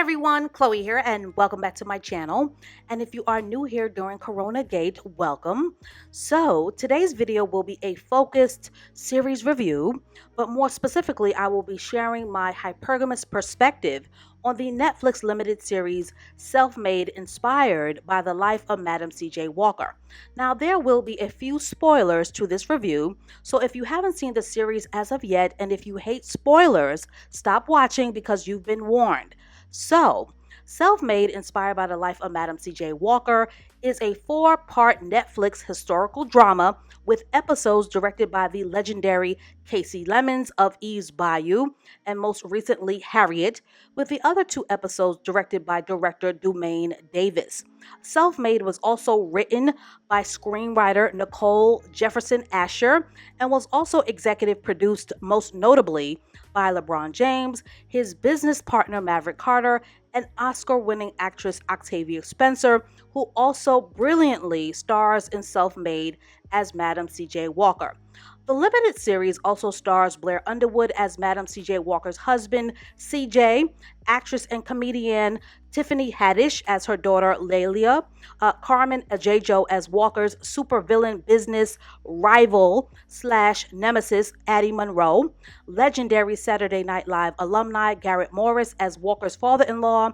Everyone, Chloe here, and welcome back to my channel. And if you are new here during Corona Gate, welcome. So, today's video will be a focused series review, but more specifically, I will be sharing my hypergamous perspective on the Netflix limited series Self Made, inspired by the life of Madam C.J. Walker. Now, there will be a few spoilers to this review, so if you haven't seen the series as of yet, and if you hate spoilers, stop watching because you've been warned. So, Self Made, inspired by the life of Madam C.J. Walker, is a four-part Netflix historical drama with episodes directed by the legendary Casey Lemons of Eve's Bayou and most recently Harriet, with the other two episodes directed by director Dumaine Davis. Self Made was also written by screenwriter Nicole Jefferson Asher and was also executive produced, most notably by LeBron James, his business partner Maverick Carter, and Oscar-winning actress Octavia Spencer, who also brilliantly stars in Self Made as Madam C.J. Walker. The limited series also stars Blair Underwood as Madam C.J. Walker's husband, C.J., actress and comedian Tiffany Haddish as her daughter, Lelia, Carmen Ejejo as Walker's supervillain business rival / nemesis, Addie Monroe, legendary Saturday Night Live alumni Garrett Morris as Walker's father-in-law,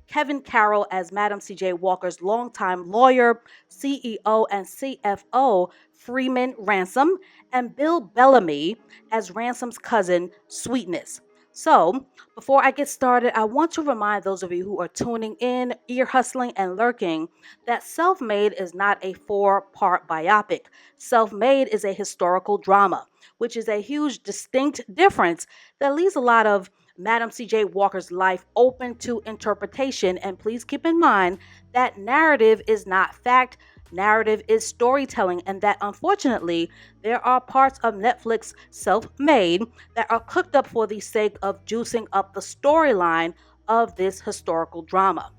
Kevin Carroll as Madam C.J. Walker's longtime lawyer, CEO, and CFO, Freeman Ransom, and Bill Bellamy as Ransom's cousin, Sweetness. So, before I get started, I want to remind those of you who are tuning in, ear hustling, and lurking that Self Made is not a four-part biopic. Self Made is a historical drama, which is a huge, distinct difference that leaves a lot of Madam C.J. Walker's life open to interpretation. And please keep in mind that narrative is not fact. Narrative is storytelling, and that unfortunately there are parts of Netflix Self Made that are cooked up for the sake of juicing up the storyline of this historical drama.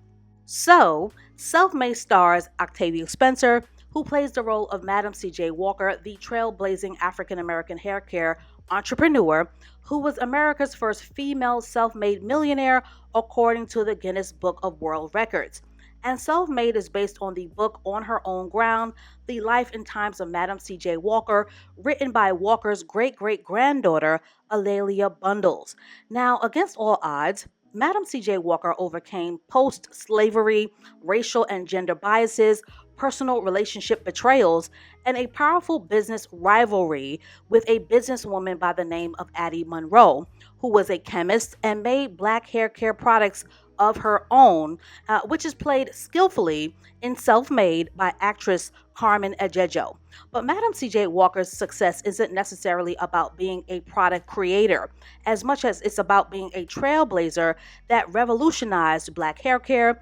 So, Self Made stars Octavia Spencer, who plays the role of Madam C.J. Walker, the trailblazing African American hair care entrepreneur who was America's first female self-made millionaire according to the Guinness Book of World Records. And Self Made is based on the book On Her Own Ground, The Life and Times of Madam C.J. Walker, written by Walker's great-great-granddaughter, Alelia Bundles. Now, against all odds, Madam C.J. Walker overcame post-slavery, racial and gender biases, personal relationship betrayals, and a powerful business rivalry with a businesswoman by the name of Addie Monroe, who was a chemist and made black hair care products of her own, which is played skillfully in Self Made by actress Carmen Ejejo. But Madam C.J. Walker's success isn't necessarily about being a product creator, as much as it's about being a trailblazer that revolutionized black hair care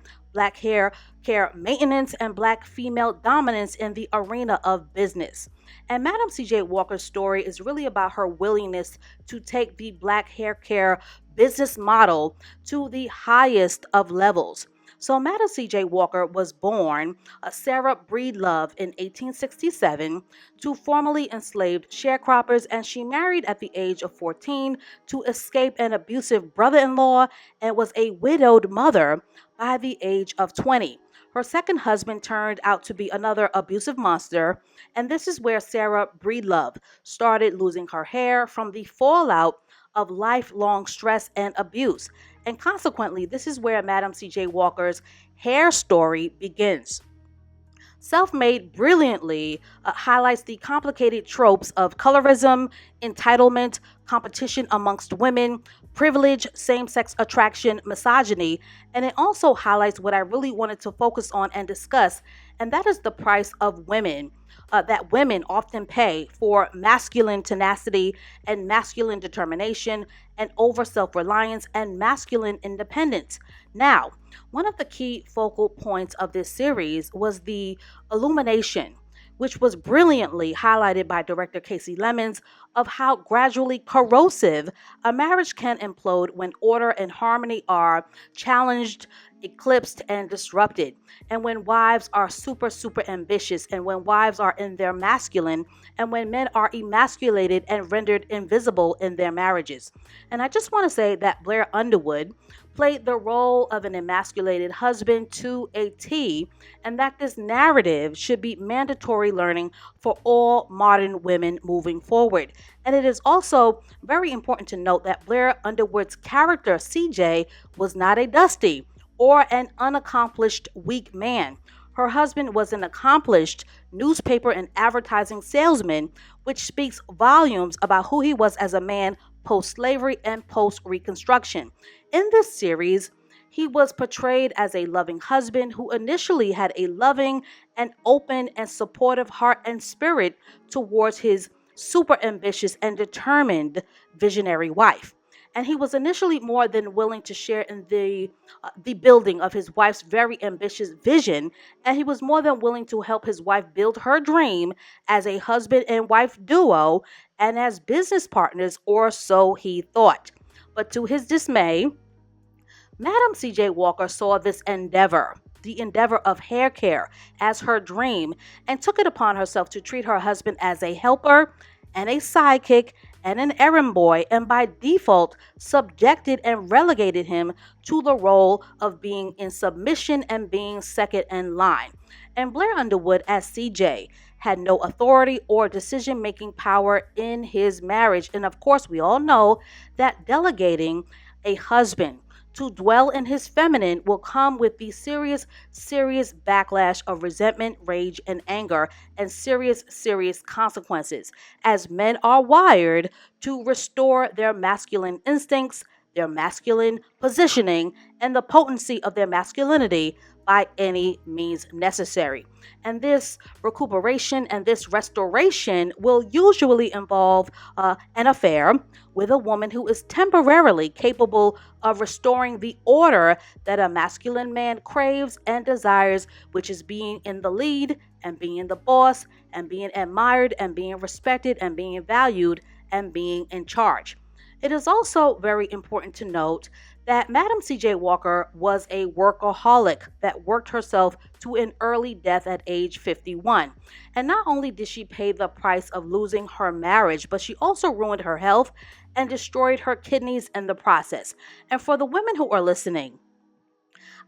maintenance, and black female dominance in the arena of business. And Madam C.J. Walker's story is really about her willingness to take the black hair care business model to the highest of levels. So Madam C.J. Walker was born Sarah Breedlove in 1867 to formerly enslaved sharecroppers, and she married at the age of 14 to escape an abusive brother-in-law and was a widowed mother by the age of 20. Her second husband turned out to be another abusive monster, and this is where Sarah Breedlove started losing her hair from the fallout of lifelong stress and abuse. And consequently, this is where Madam C.J. Walker's hair story begins. Self Made brilliantly highlights the complicated tropes of colorism, entitlement, competition amongst women, privilege, same-sex attraction, misogyny, and it also highlights what I really wanted to focus on and discuss, and that is the price of women, that women often pay for masculine tenacity and masculine determination and over self-reliance and masculine independence. Now, one of the key focal points of this series was the illumination, which was brilliantly highlighted by director Casey Lemons of how gradually corrosive a marriage can implode when order and harmony are challenged, eclipsed, and disrupted. And when wives are super, super ambitious, and when wives are in their masculine, and when men are emasculated and rendered invisible in their marriages. And I just want to say that Blair Underwood played the role of an emasculated husband to a T, and that this narrative should be mandatory learning for all modern women moving forward. And it is also very important to note that Blair Underwood's character, CJ, was not a dusty or an unaccomplished weak man. Her husband was an accomplished newspaper and advertising salesman, which speaks volumes about who he was as a man post slavery and post Reconstruction. In this series, he was portrayed as a loving husband who initially had a loving and open and supportive heart and spirit towards his super ambitious and determined visionary wife. And he was initially more than willing to share in the building of his wife's very ambitious vision, and he was more than willing to help his wife build her dream as a husband and wife duo and as business partners, or so he thought. But to his dismay, Madam C.J. Walker saw this endeavor, the endeavor of hair care, as her dream and took it upon herself to treat her husband as a helper and a sidekick and an errand boy, and by default subjected and relegated him to the role of being in submission and being second in line. And Blair Underwood, as CJ, had no authority or decision making power in his marriage. And of course, we all know that delegating a husband to dwell in his feminine will come with the serious, serious backlash of resentment, rage, and anger, and serious, serious consequences, as men are wired to restore their masculine instincts, their masculine positioning, and the potency of their masculinity by any means necessary. And this recuperation and this restoration will usually involve an affair with a woman who is temporarily capable of restoring the order that a masculine man craves and desires, which is being in the lead and being the boss and being admired and being respected and being valued and being in charge. It is also very important to note that Madam C.J. Walker was a workaholic that worked herself to an early death at age 51. And not only did she pay the price of losing her marriage, but she also ruined her health and destroyed her kidneys in the process. And for the women who are listening,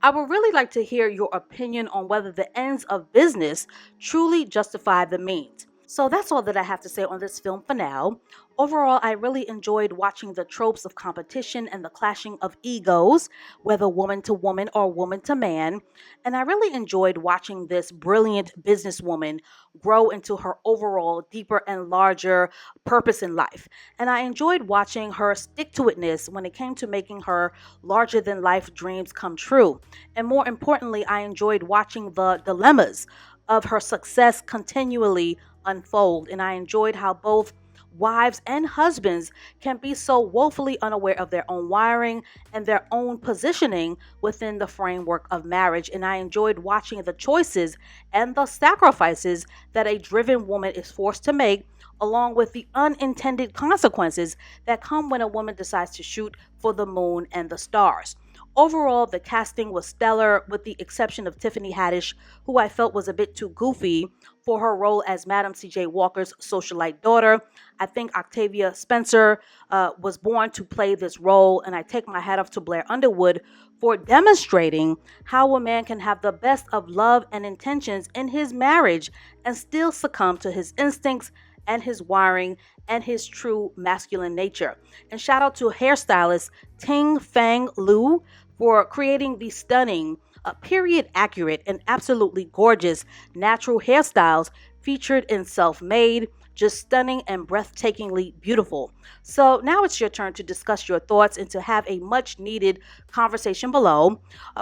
I would really like to hear your opinion on whether the ends of business truly justify the means. So that's all that I have to say on this film for now. Overall, I really enjoyed watching the tropes of competition and the clashing of egos, whether woman to woman or woman to man. And I really enjoyed watching this brilliant businesswoman grow into her overall deeper and larger purpose in life. And I enjoyed watching her stick to itness when it came to making her larger than life dreams come true. And more importantly, I enjoyed watching the dilemmas of her success continually unfold. And I enjoyed how both wives and husbands can be so woefully unaware of their own wiring and their own positioning within the framework of marriage. And I enjoyed watching the choices and the sacrifices that a driven woman is forced to make, along with the unintended consequences that come when a woman decides to shoot for the moon and the stars. Overall, the casting was stellar, with the exception of Tiffany Haddish, who I felt was a bit too goofy for her role as Madam C.J. Walker's socialite daughter. I think Octavia Spencer was born to play this role, and I take my hat off to Blair Underwood for demonstrating how a man can have the best of love and intentions in his marriage and still succumb to his instincts and his wiring and his true masculine nature. And shout out to hairstylist Ting Fang Lu for creating the stunning, period accurate, and absolutely gorgeous natural hairstyles featured in Self Made. Just stunning and breathtakingly beautiful. So now it's your turn to discuss your thoughts and to have a much needed conversation below.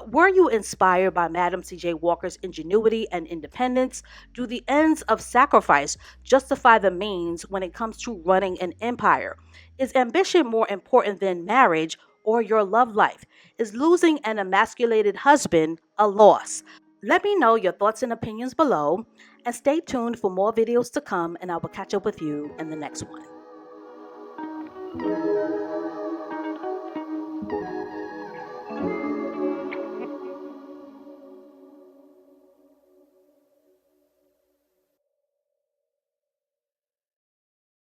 Were you inspired by Madam C.J. Walker's ingenuity and independence? Do the ends of sacrifice justify the means when it comes to running an empire? Is ambition more important than marriage or your love life? Is losing an emasculated husband a loss? Let me know your thoughts and opinions below, and stay tuned for more videos to come, and I will catch up with you in the next one.